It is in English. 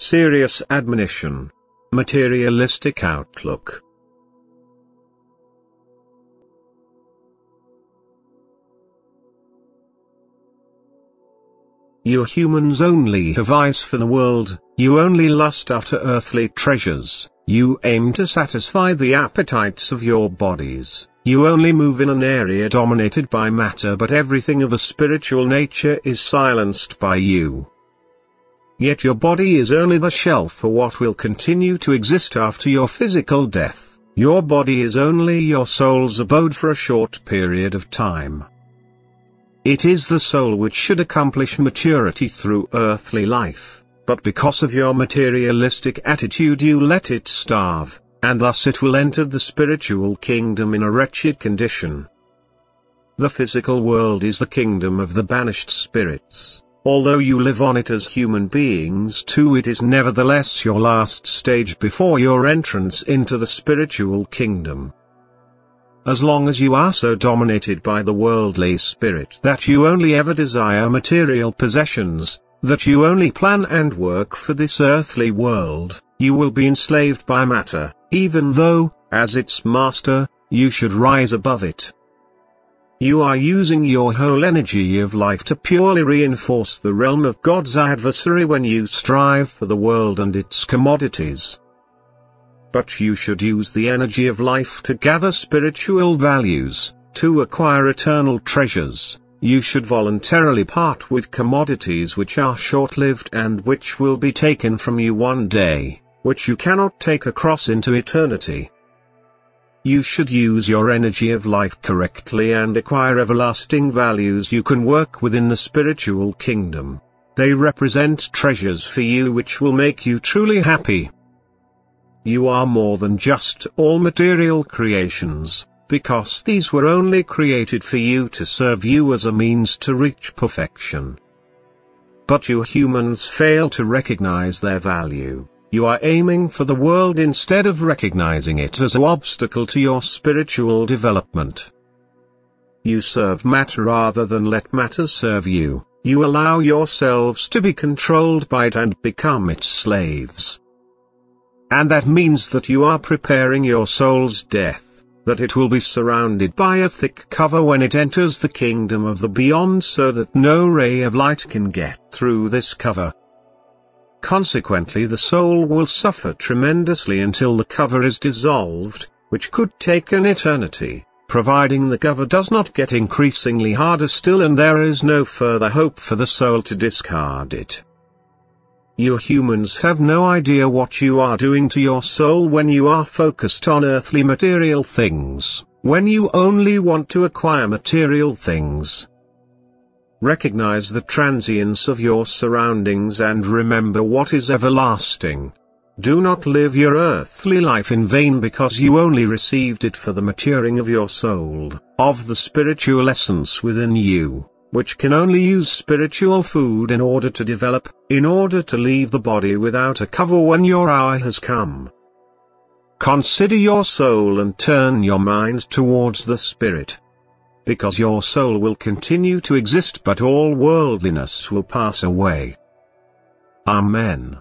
Serious admonition. Materialistic outlook. You humans only have eyes for the world, you only lust after earthly treasures, you aim to satisfy the appetites of your bodies, you only move in an area dominated by matter, but everything of a spiritual nature is silenced by you. Yet your body is only the shell for what will continue to exist after your physical death. Your body is only your soul's abode for a short period of time. It is the soul which should accomplish maturity through earthly life, but because of your materialistic attitude you let it starve, and thus it will enter the spiritual kingdom in a wretched condition. The physical world is the kingdom of the banished spirits. Although you live on it as human beings too, it is nevertheless your last stage before your entrance into the spiritual kingdom. As long as you are so dominated by the worldly spirit that you only ever desire material possessions, that you only plan and work for this earthly world, you will be enslaved by matter, even though, as its master, you should rise above it. You are using your whole energy of life to purely reinforce the realm of God's adversary when you strive for the world and its commodities. But you should use the energy of life to gather spiritual values, to acquire eternal treasures. You should voluntarily part with commodities which are short-lived and which will be taken from you one day, which you cannot take across into eternity. You should use your energy of life correctly and acquire everlasting values you can work within the spiritual kingdom. They represent treasures for you which will make you truly happy. You are more than just all material creations, because these were only created for you to serve you as a means to reach perfection. But you humans fail to recognize their value. You are aiming for the world instead of recognizing it as an obstacle to your spiritual development. You serve matter rather than let matter serve you. You allow yourselves to be controlled by it and become its slaves. And that means that you are preparing your soul's death, that it will be surrounded by a thick cover when it enters the kingdom of the beyond, so that no ray of light can get through this cover. Consequently, the soul will suffer tremendously until the cover is dissolved, which could take an eternity, providing the cover does not get increasingly harder still and there is no further hope for the soul to discard it. You humans have no idea what you are doing to your soul when you are focused on earthly material things, when you only want to acquire material things. Recognize the transience of your surroundings and remember what is everlasting. Do not live your earthly life in vain because you only received it for the maturing of your soul, of the spiritual essence within you, which can only use spiritual food in order to develop, in order to leave the body without a cover when your hour has come. Consider your soul and turn your mind towards the Spirit. Because your soul will continue to exist but all worldliness will pass away. Amen.